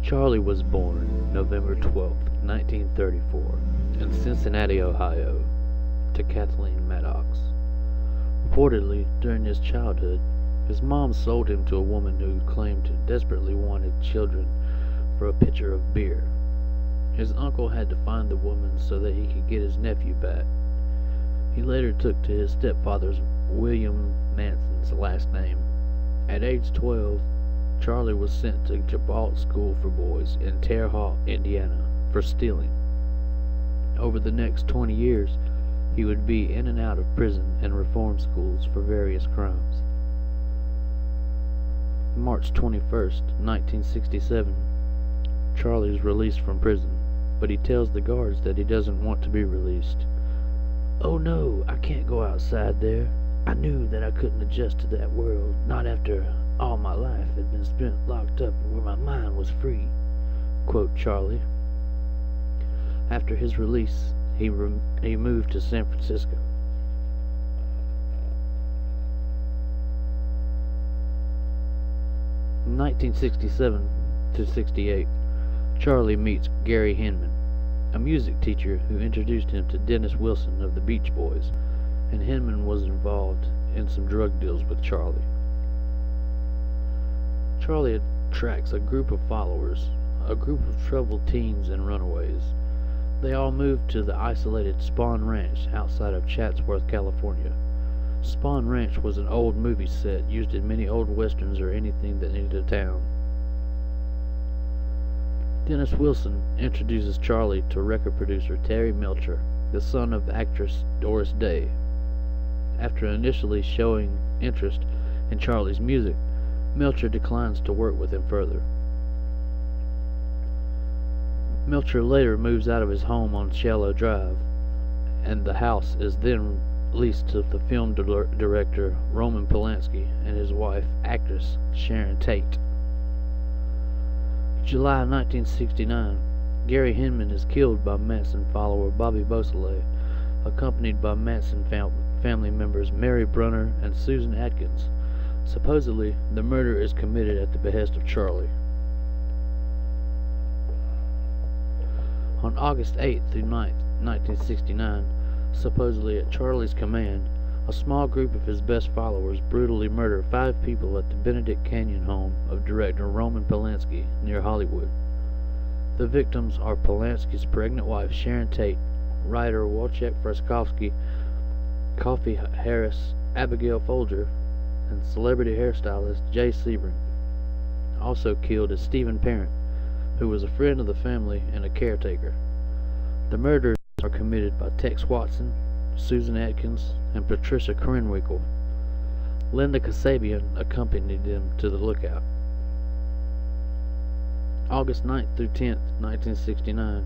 Charlie was born November 12, 1934, in Cincinnati, Ohio, to Kathleen Maddox. Reportedly, during his childhood, his mom sold him to a woman who claimed to desperately wanted children for a pitcher of beer. His uncle had to find the woman so that he could get his nephew back. He later took to his stepfather's William Manson's last name. At age 12, Charlie was sent to Gibault School for Boys in Terre Haute, Indiana, for stealing. Over the next 20 years, he would be in and out of prison and reform schools for various crimes. March 21st, 1967, Charlie is released from prison, but he tells the guards that he doesn't want to be released. "Oh no, I can't go outside there. I knew that I couldn't adjust to that world, not after all my life had been spent locked up where my mind was free," quote Charlie. After his release, he moved to San Francisco. In 1967 to 68, Charlie meets Gary Hinman, a music teacher who introduced him to Dennis Wilson of the Beach Boys, and Hinman was involved in some drug deals with Charlie. Charlie attracts a group of followers, a group of troubled teens and runaways. They all moved to the isolated Spawn Ranch outside of Chatsworth, California. Spawn Ranch was an old movie set used in many old westerns or anything that needed a town. Dennis Wilson introduces Charlie to record producer Terry Melcher, the son of actress Doris Day. After initially showing interest in Charlie's music, Melcher declines to work with him further. Melcher later moves out of his home on Shallow Drive, and the house is then leased to the film director Roman Polanski and his wife, actress Sharon Tate. July 1969, Gary Hinman is killed by Manson follower Bobby Beausoleil, accompanied by Manson family members Mary Brunner and Susan Atkins. Supposedly, the murder is committed at the behest of Charlie. On August 8th through 9th, 1969, supposedly at Charlie's command, a small group of his best followers brutally murder 5 people at the Benedict Canyon home of director Roman Polanski near Hollywood. The victims are Polanski's pregnant wife Sharon Tate, writer Wojciech Fraszkowski, Coffee Harris, Abigail Folger, and celebrity hairstylist Jay Sebring. Also killed is Stephen Parent, who was a friend of the family and a caretaker. The murders are committed by Tex Watson, Susan Atkins, and Patricia Krenwinkel. Linda Kasabian accompanied them to the lookout. August 9th through 10th, 1969.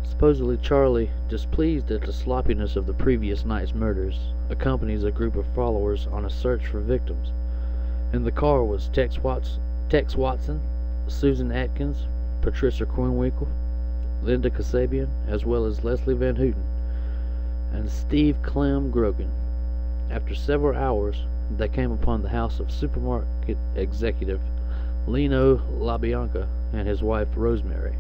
Supposedly Charlie, displeased at the sloppiness of the previous night's murders, accompanies a group of followers on a search for victims. In the car was Tex Watson, Susan Atkins, Patricia Krenwinkel, Linda Kasabian, as well as Leslie Van Houten, and Steve Clem Grogan. After several hours, they came upon the house of supermarket executive Lino LaBianca and his wife Rosemary.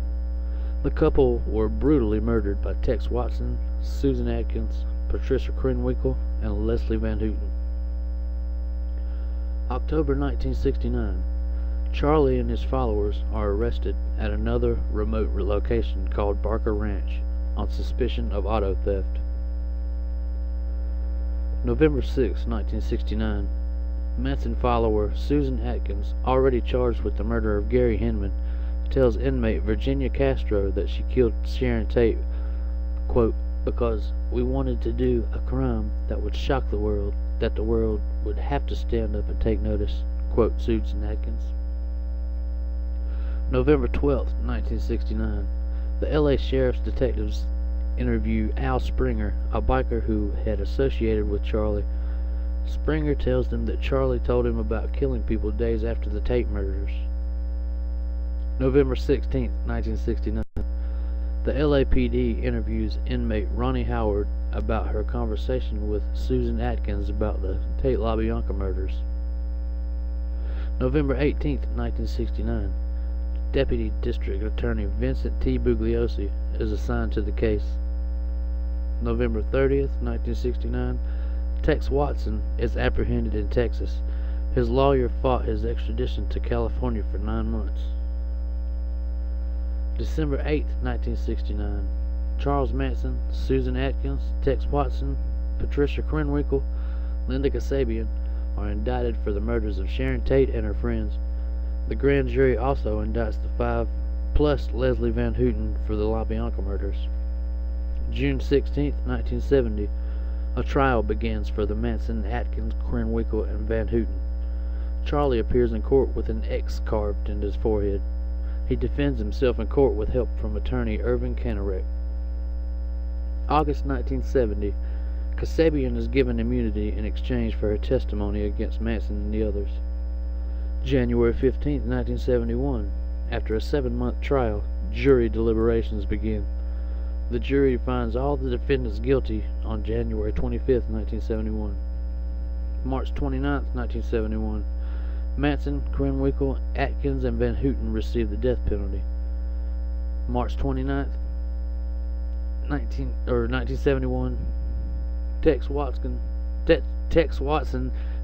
The couple were brutally murdered by Tex Watson, Susan Atkins, Patricia Krenwinkel, and Leslie Van Houten. October 1969. Charlie and his followers are arrested at another remote location called Barker Ranch on suspicion of auto theft. November 6, 1969. Manson follower Susan Atkins, already charged with the murder of Gary Hinman, tells inmate Virginia Castro that she killed Sharon Tate, quote, "because we wanted to do a crime that would shock the world, that the world would have to stand up and take notice," quote Susan Atkins. November 12, 1969. The LA Sheriff's detectives interview Al Springer, a biker who had associated with Charlie. Springer tells them that Charlie told him about killing people days after the Tate murders. November 16, 1969. The LAPD interviews inmate Ronnie Howard about her conversation with Susan Atkins about the Tate LaBianca murders. November 18, 1969. Deputy District Attorney Vincent T. Bugliosi is assigned to the case. November 30th, 1969, Tex Watson is apprehended in Texas. His lawyer fought his extradition to California for 9 months. December 8th, 1969, Charles Manson, Susan Atkins, Tex Watson, Patricia Krenwinkel, Linda Kasabian are indicted for the murders of Sharon Tate and her friends. The grand jury also indicts the 5 plus Leslie Van Houten for the LaBianca murders. June 16, 1970, a trial begins for the Manson, Atkins, Krenwinkel, and Van Houten. Charlie appears in court with an X carved in his forehead. He defends himself in court with help from attorney Irvin Kanarek. August 1970, Kasabian is given immunity in exchange for her testimony against Manson and the others. January 15, 1971, after a 7-month trial, jury deliberations begin. The jury finds all the defendants guilty on January 25, 1971. March 29, 1971, Manson, Krenwinkel, Atkins, and Van Houten received the death penalty. March 29, 1971, Tex Watson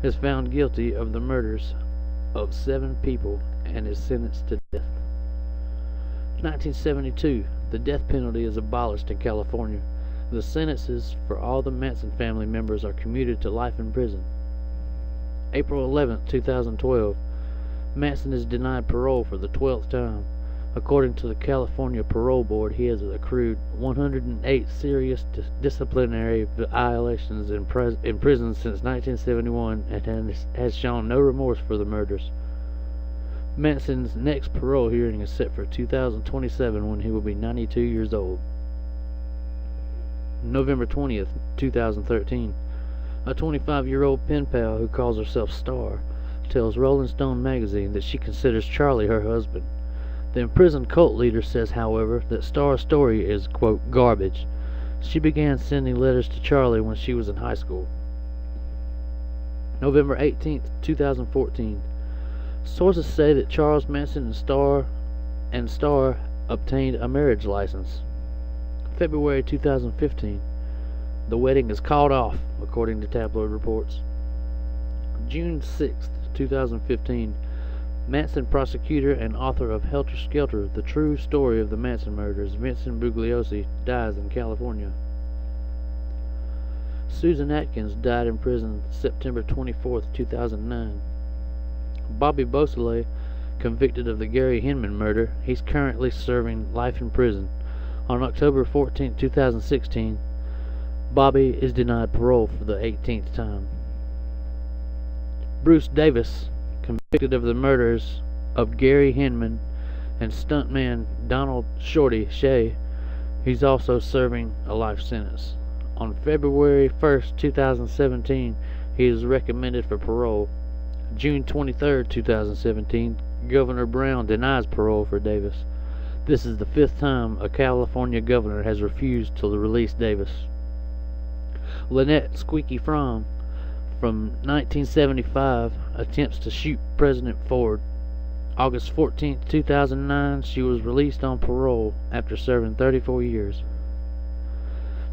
is found guilty of the murders of 7 people and is sentenced to death. 1972, the death penalty is abolished in California. The sentences for all the Manson family members are commuted to life in prison. April 11, 2012, Manson is denied parole for the 12th time. According to the California Parole Board, he has accrued 108 serious disciplinary violations in prison since 1971 and has shown no remorse for the murders. Manson's next parole hearing is set for 2027 when he will be 92 years old. November 20th, 2013. A 25-year-old pen pal who calls herself Star tells Rolling Stone magazine that she considers Charlie her husband. The imprisoned cult leader says, however, that Star's story is, quote, garbage. She began sending letters to Charlie when she was in high school. November 18th, 2014. Sources say that Charles Manson and Star obtained a marriage license. February 2015. The wedding is called off, according to tabloid reports. June 6th, 2015. Manson prosecutor and author of Helter Skelter, the true story of the Manson murders, Vincent Bugliosi, dies in California. Susan Atkins died in prison September 24, 2009. Bobby Beausoleil, convicted of the Gary Hinman murder, he's currently serving life in prison. On October 14, 2016, Bobby is denied parole for the 18th time. Bruce Davis, convicted of the murders of Gary Hinman and stuntman Donald Shorty Shea, he's also serving a life sentence. On February 1st, 2017, he is recommended for parole. June 23rd, 2017, Governor Brown denies parole for Davis. This is the 5th time a California governor has refused to release Davis. Lynette Squeaky Fromm, from 1975, attempts to shoot President Ford. August 14, 2009, she was released on parole after serving 34 years.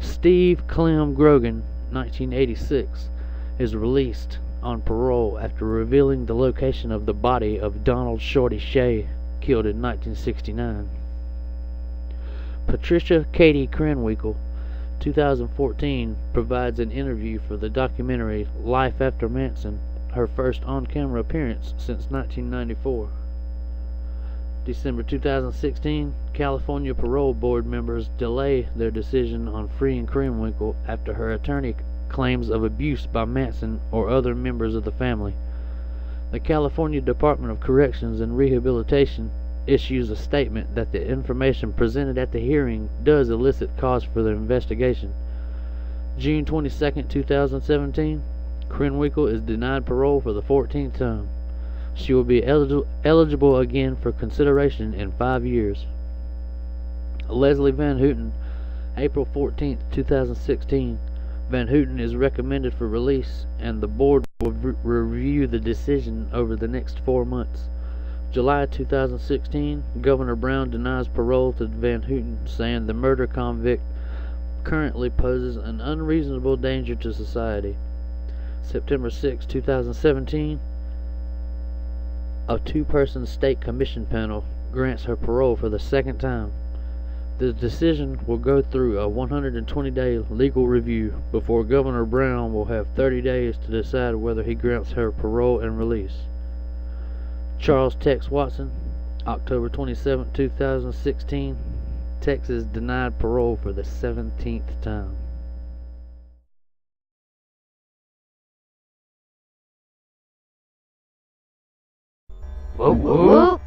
Steve Clem Grogan, 1986, is released on parole after revealing the location of the body of Donald Shorty Shea, killed in 1969. Patricia Katie Krenwinkel, 2014, provides an interview for the documentary Life After Manson, her first on-camera appearance since 1994. December 2016, California Parole Board members delay their decision on freeing Krenwinkel after her attorney claims of abuse by Manson or other members of the family. The California Department of Corrections and Rehabilitation issues a statement that the information presented at the hearing does elicit cause for the investigation. June 22, 2017, Krenwinkel is denied parole for the 14th time. She will be eligible again for consideration in 5 years. Leslie Van Houten, April 14, 2016. Van Houten is recommended for release, and the board will review the decision over the next 4 months. July 2016, Governor Brown denies parole to Van Houten, saying the murder convict currently poses an unreasonable danger to society. September 6, 2017, a two-person state commission panel grants her parole for the second time. The decision will go through a 120-day legal review before Governor Brown will have 30 days to decide whether he grants her parole and release. Charles Tex Watson, October 27, 2016. Texas denied parole for the 17th time. Whoa, whoa.